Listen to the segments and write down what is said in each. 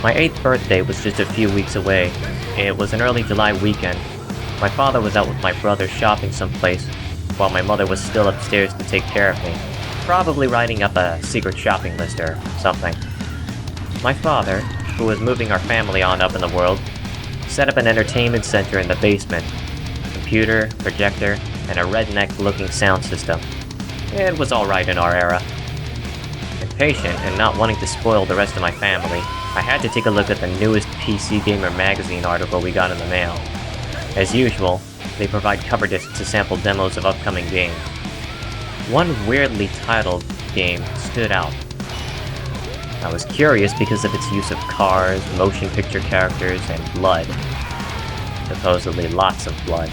My 8th birthday was just a few weeks away. It was an early July weekend. My father was out with my brother shopping someplace, while my mother was still upstairs to take care of me, probably writing up a secret shopping list or something. My father, who was moving our family on up in the world, set up an entertainment center in the basement. Computer, projector, and a redneck-looking sound system. It was alright in our era. Impatient and not wanting to spoil the rest of my family, I had to take a look at the newest PC Gamer magazine article we got in the mail. As usual, they provide cover discs to sample demos of upcoming games. One weirdly titled game stood out. I was curious because of its use of cars, motion picture characters, and blood. Supposedly lots of blood.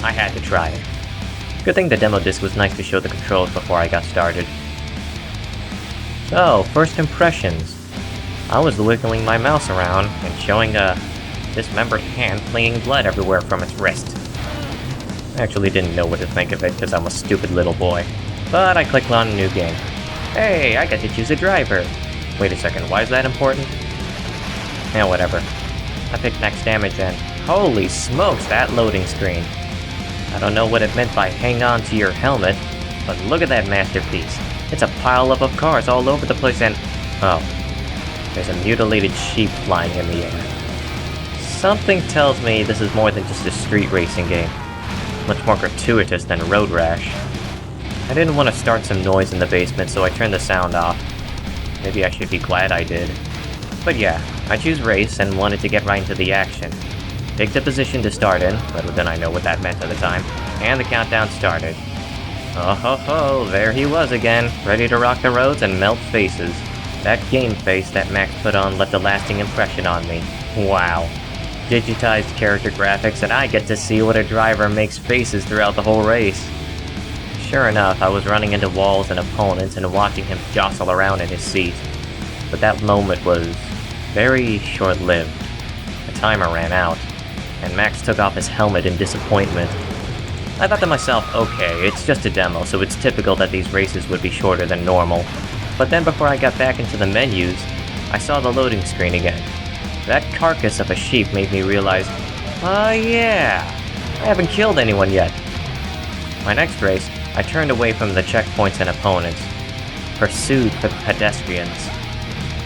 I had to try it. Good thing the demo disc was nice to show the controls before I got started. So, first impressions. I was wiggling my mouse around and showing a dismembered hand flinging blood everywhere from its wrist. I actually didn't know what to think of it because I'm a stupid little boy. But I clicked on a new game. Hey, I get to choose a driver. Wait a second, why is that important? Yeah, whatever. I picked max damage and holy smokes, that loading screen. I don't know what it meant by hang on to your helmet, but look at that masterpiece. It's a pile-up of cars all over the place and... oh. There's a mutilated sheep flying in the air. Something tells me this is more than just a street racing game. Much more gratuitous than Road Rash. I didn't want to start some noise in the basement, so I turned the sound off. Maybe I should be glad I did. But yeah, I choose race and wanted to get right into the action. Picked a position to start in, little did I know what that meant at the time, and the countdown started. Oh ho ho, there he was again, ready to rock the roads and melt faces. That game face that Max put on left a lasting impression on me. Wow. Digitized character graphics, and I get to see what a driver makes faces throughout the whole race. Sure enough, I was running into walls and opponents and watching him jostle around in his seat. But that moment was very short-lived. The timer ran out, and Max took off his helmet in disappointment. I thought to myself, okay, it's just a demo, so it's typical that these races would be shorter than normal. But then before I got back into the menus, I saw the loading screen again. That carcass of a sheep made me realize, yeah, I haven't killed anyone yet. My next race, I turned away from the checkpoints and opponents, pursued the pedestrians.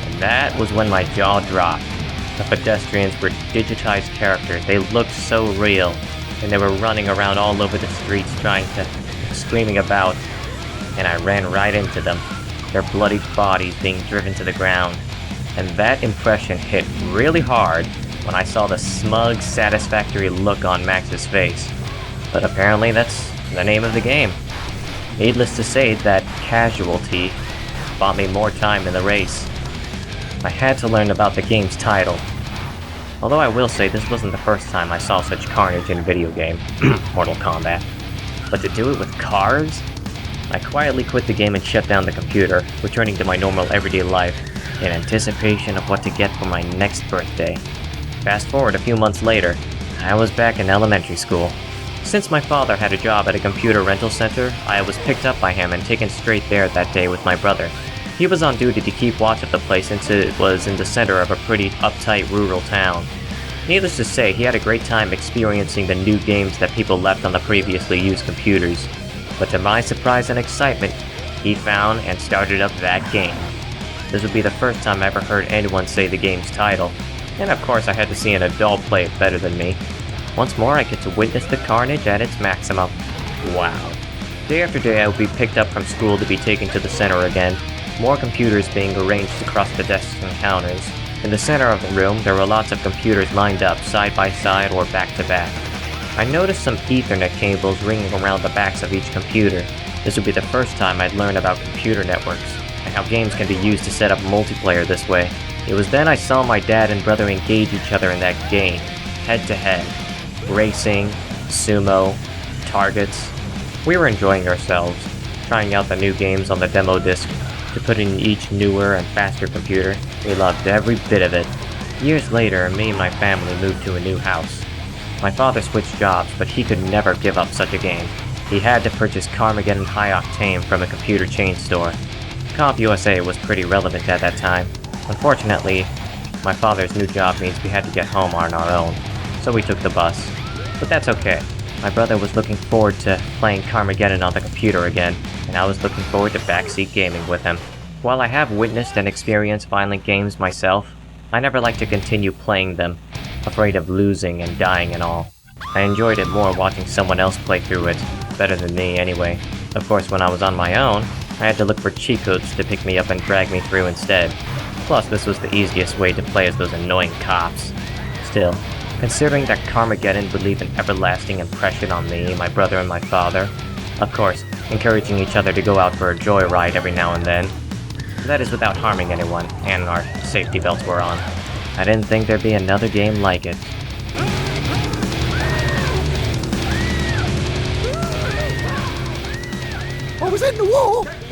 And that was when my jaw dropped. The pedestrians were digitized characters, they looked so real, and they were running around all over the streets screaming about, and I ran right into them. Their bloody bodies being driven to the ground, and that impression hit really hard when I saw the smug, satisfactory look on Max's face. But apparently that's the name of the game. Needless to say, that casualty bought me more time in the race. I had to learn about the game's title. Although I will say this wasn't the first time I saw such carnage in a video game, Mortal Kombat. But to do it with cars? I quietly quit the game and shut down the computer, returning to my normal everyday life, in anticipation of what to get for my next birthday. Fast forward a few months later, I was back in elementary school. Since my father had a job at a computer rental center, I was picked up by him and taken straight there that day with my brother. He was on duty to keep watch of the place since it was in the center of a pretty uptight rural town. Needless to say, he had a great time experiencing the new games that people left on the previously used computers. But to my surprise and excitement, he found and started up that game. This would be the first time I ever heard anyone say the game's title, and of course I had to see an adult play it better than me. Once more I get to witness the carnage at its maximum. Wow. Day after day I would be picked up from school to be taken to the center again, more computers being arranged across the desks and counters. In the center of the room there were lots of computers lined up side by side or back to back. I noticed some Ethernet cables ringing around the backs of each computer. This would be the first time I'd learned about computer networks, and how games can be used to set up multiplayer this way. It was then I saw my dad and brother engage each other in that game, head to head. Racing, sumo, targets. We were enjoying ourselves, trying out the new games on the demo disc to put in each newer and faster computer. We loved every bit of it. Years later, me and my family moved to a new house. My father switched jobs, but he could never give up such a game. He had to purchase Carmageddon High Octane from a computer chain store. Comp USA was pretty relevant at that time. Unfortunately, my father's new job means we had to get home on our own, so we took the bus. But that's okay. My brother was looking forward to playing Carmageddon on the computer again, and I was looking forward to backseat gaming with him. While I have witnessed and experienced violent games myself, I never like to continue playing them, afraid of losing and dying and all. I enjoyed it more watching someone else play through it, better than me anyway. Of course, when I was on my own, I had to look for cheat codes to pick me up and drag me through instead. Plus, this was the easiest way to play as those annoying cops. Still, considering that Carmageddon would leave an everlasting impression on me, my brother, and my father, of course, encouraging each other to go out for a joyride every now and then, that is without harming anyone, and our safety belts were on. I didn't think there'd be another game like it. I was in the war!